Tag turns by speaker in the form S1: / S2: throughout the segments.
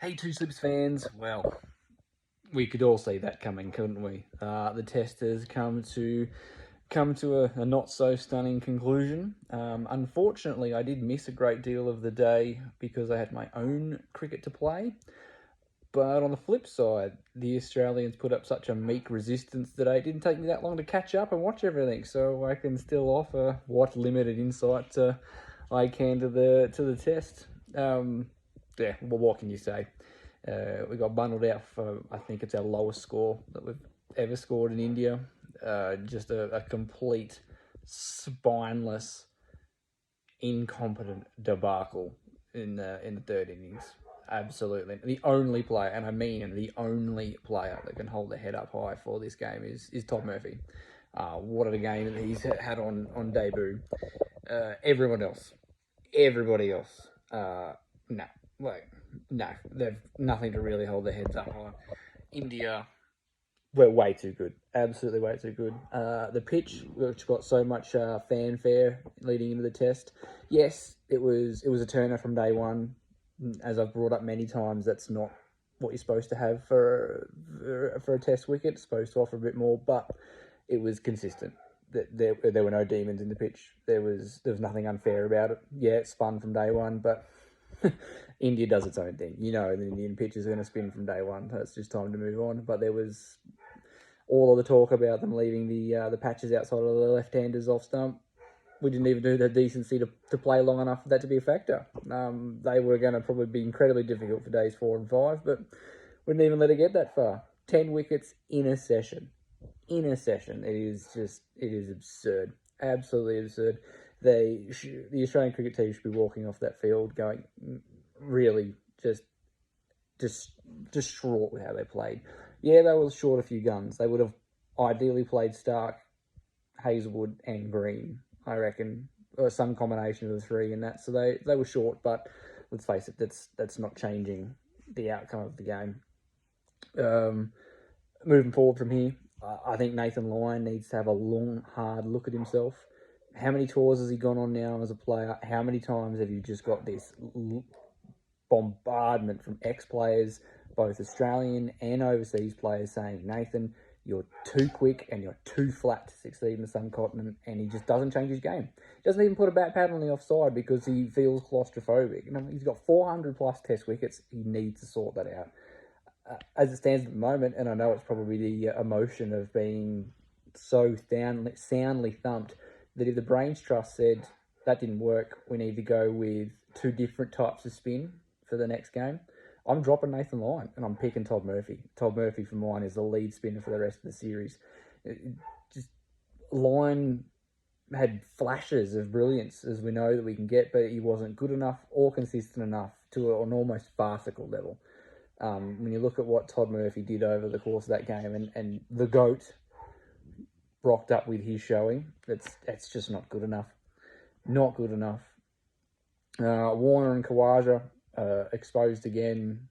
S1: Hey, Two Slips fans. Well, we could all see that coming, couldn't we? The test has come to a not so stunning conclusion. Unfortunately, I did miss a great deal of the day because I had my own cricket to play. But on the flip side, the Australians put up such a meek resistance today. It didn't take me that long to catch up and watch everything, so I can still offer what limited insight I can to the test. Yeah, well, what can you say? We got bundled out for, I think it's our lowest score that we've ever scored in India. Just a complete spineless, incompetent debacle in the third innings. Absolutely, the only player, and I mean the only player that can hold their head up high for this game is Todd Murphy. What a game that he's had on debut. Everybody else, no, like no, they've nothing to really hold their heads up high. India, we're way too good, absolutely way too good. The pitch, which got so much fanfare leading into the test, yes, it was a turner from day one. As I've brought up many times, that's not what you're supposed to have for a test wicket. It's supposed to offer a bit more, but it was consistent. There were no demons in the pitch. There was nothing unfair about it. Yeah, it spun from day one, but India does its own thing. You know, the Indian pitch is going to spin from day one. So it's just time to move on. But there was all of the talk about them leaving the patches outside of the left-handers off stump. We didn't even do the decency to play long enough for that to be a factor. They were going to probably be incredibly difficult for days 4 and 5, but we didn't even let it get that far. 10 wickets in a session. It is absurd. Absolutely absurd. The Australian cricket team should be walking off that field going really just distraught with how they played. Yeah, they were short a few guns. They would have ideally played Stark, Hazelwood, and Green, I reckon, or some combination of the three in that. So they were short, but let's face it, that's not changing the outcome of the game. Moving forward from here, I think Nathan Lyon needs to have a long, hard look at himself. How many tours has he gone on now as a player? How many times have you just got this bombardment from ex-players, both Australian and overseas players, saying, Nathan, you're too quick and you're too flat to succeed in the subcontinent, and he just doesn't change his game. He doesn't even put a bat pad on the offside because he feels claustrophobic. You know, he's got 400 plus test wickets. He needs to sort that out. As it stands at the moment, and I know it's probably the emotion of being so soundly thumped, that if the Brains Trust said that didn't work, we need to go with two different types of spin for the next game, I'm dropping Nathan Lyon and I'm picking Todd Murphy. Todd Murphy for mine is the lead spinner for the rest of the series. Just Lyon had flashes of brilliance, as we know that we can get, but he wasn't good enough or consistent enough to an almost farcical level. When you look at what Todd Murphy did over the course of that game, and the GOAT rocked up with his showing, that's just not good enough. Not good enough. Warner and Khawaja exposed again.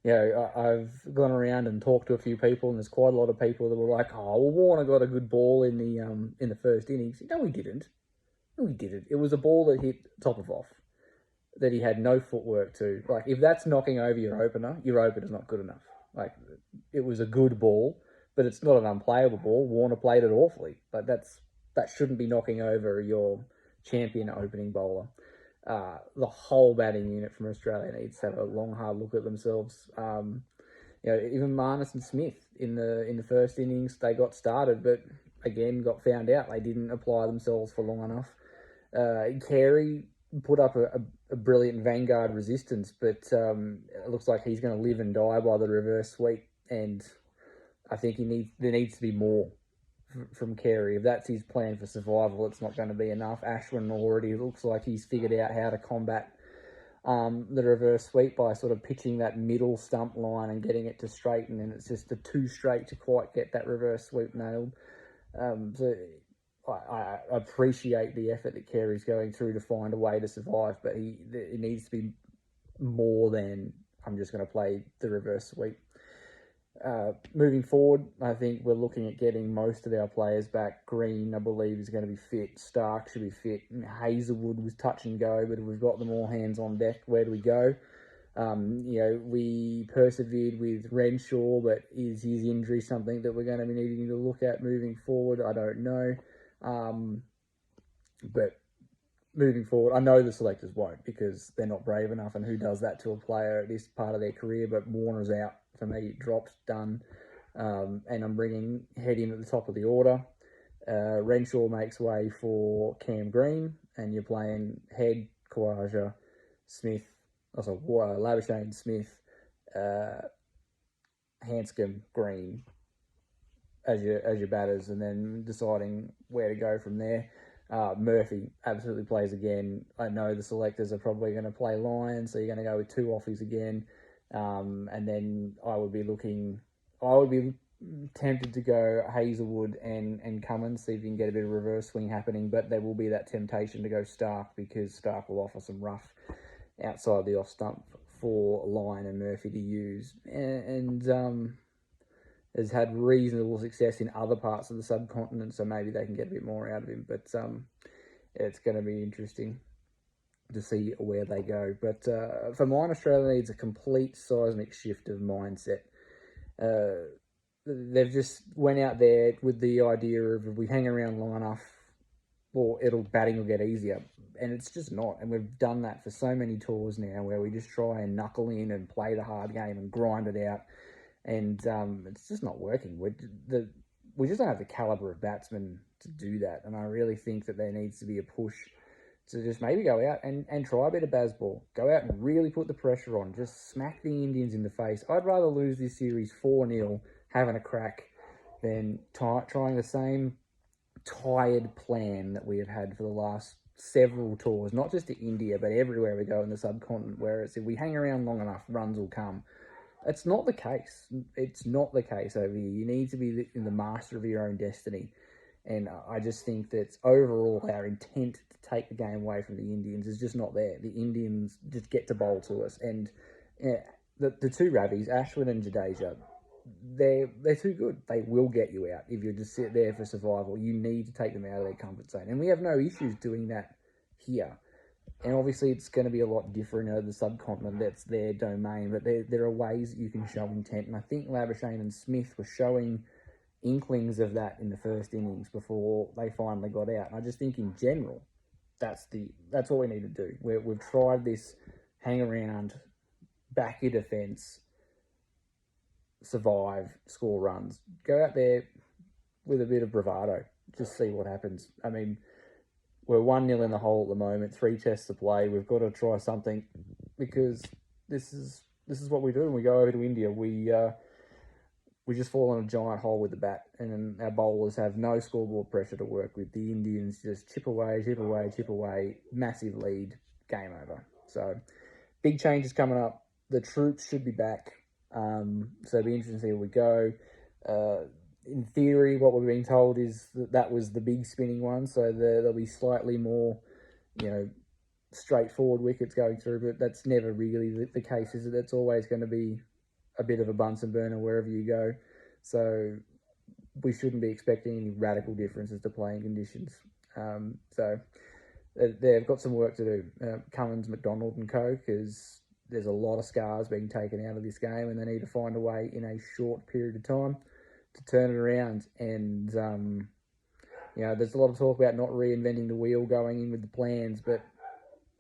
S1: You know, I've gone around and talked to a few people, and there's quite a lot of people that were like, "Oh, well, Warner got a good ball in the first innings." No, he didn't. No, he didn't. It was a ball that hit top of off, that he had no footwork to. Like, if that's knocking over your opener's not good enough. Like, it was a good ball, but it's not an unplayable ball. Warner played it awfully. Like, that shouldn't be knocking over your champion opening bowler. The whole batting unit from Australia needs to have a long, hard look at themselves. You know, even Marnus and Smith in the first innings, they got started, but again got found out. They didn't apply themselves for long enough. Carey put up a brilliant vanguard resistance, but it looks like he's going to live and die by the reverse sweep, and I think there needs to be more from Carey. If that's his plan for survival, it's not going to be enough. Ashwin already looks like he's figured out how to combat the reverse sweep by sort of pitching that middle stump line and getting it to straighten, and it's just the too straight to quite get that reverse sweep nailed. So I appreciate the effort that Carey's going through to find a way to survive, but it needs to be more than I'm just going to play the reverse sweep. Moving forward, I think we're looking at getting most of our players back. Green, I believe, is going to be fit. Stark should be fit. And Hazelwood was touch and go, but if we've got them all hands on deck, where do we go? We persevered with Renshaw, but is his injury something that we're going to be needing to look at moving forward? I don't know. But moving forward, I know the selectors won't, because they're not brave enough, and who does that to a player at this part of their career? But Warner's out for me, dropped, done, and I'm bringing Head in at the top of the order. Renshaw makes way for Cam Green, and you're playing Head, Kawaja, Smith, Labuschagne, Smith, Hanscom, Green as your batters, and then deciding where to go from there. Murphy absolutely plays again. I know the selectors are probably going to play Lions, so you're going to go with 2 offies again. And then I would be tempted to go Hazelwood and Cummins, see if you can get a bit of reverse swing happening, but there will be that temptation to go Stark, because Stark will offer some rough outside the off stump for Lyon and Murphy to use, and has had reasonable success in other parts of the subcontinent, so maybe they can get a bit more out of him. But it's going to be interesting to see where they go. But for mine, Australia needs a complete seismic shift of mindset. They've just went out there with the idea of, if we hang around long enough, well, batting will get easier. And it's just not. And we've done that for so many tours now, where we just try and knuckle in and play the hard game and grind it out. And it's just not working. We just don't have the calibre of batsmen to do that. And I really think that there needs to be a push to just maybe go out and try a bit of baseball. Go out and really put the pressure on. Just smack the Indians in the face. I'd rather lose this series 4-0, having a crack, than trying the same tired plan that we have had for the last several tours, not just to India, but everywhere we go in the subcontinent, where it's, if we hang around long enough, runs will come. It's not the case. It's not the case over here. You need to be the master of your own destiny. And I just think that overall our intent to take the game away from the Indians is just not there. The Indians just get to bowl to us. And the 2 Ravis, Ashwin and Jadeja, they're too good. They will get you out if you just sit there for survival. You need to take them out of their comfort zone. And we have no issues doing that here. And obviously it's going to be a lot different over the subcontinent. That's their domain. But there are ways that you can show intent. And I think Labuschagne and Smith were showing inklings of that in the first innings before they finally got out. And I just think in general, that's what we need to do. We've tried this hang around, back your defence, survive, score runs. Go out there with a bit of bravado. Just see what happens. I mean, we're 1-0 in the hole at the moment, 3 tests to play. We've got to try something, because this is what we do when we go over to India. We just fall in a giant hole with the bat, and our bowlers have no scoreboard pressure to work with. The Indians just chip away, massive lead, game over. So big changes coming up. The troops should be back. So it'll be interesting to see where we go. In theory, what we're being told is that was the big spinning one, so there'll be slightly more, straightforward wickets going through, but that's never really the case, is it? It's always going to be a bit of a Bunsen burner wherever you go. So we shouldn't be expecting any radical differences to playing conditions. So they've got some work to do. Cummins, McDonald and co, because there's a lot of scars being taken out of this game, and they need to find a way in a short period of time to turn it around. And there's a lot of talk about not reinventing the wheel going in with the plans, but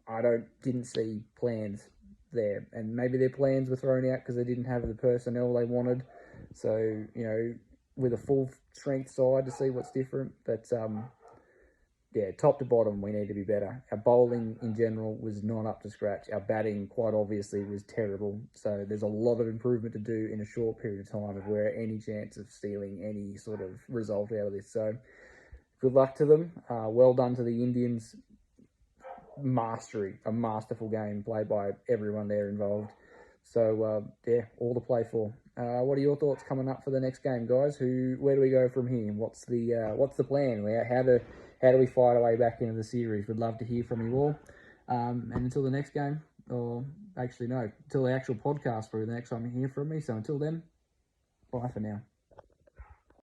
S1: I didn't see plans there. And maybe their plans were thrown out because they didn't have the personnel they wanted. So with a full strength side to see what's different. But top to bottom, we need to be better. Our bowling in general was not up to scratch. Our batting, quite obviously, was terrible. So there's a lot of improvement to do in a short period of time if we're any chance of stealing any sort of result out of this. So good luck to them. Well done to the Indians. A masterful game played by everyone there involved. So all to play for. What are your thoughts coming up for the next game, guys? Where do we go from here? What's the plan? How do we fight our way back into the series? We'd love to hear from you all. And until the next game, or actually no, until the actual podcast for the next time you hear from me. So until then, bye for now.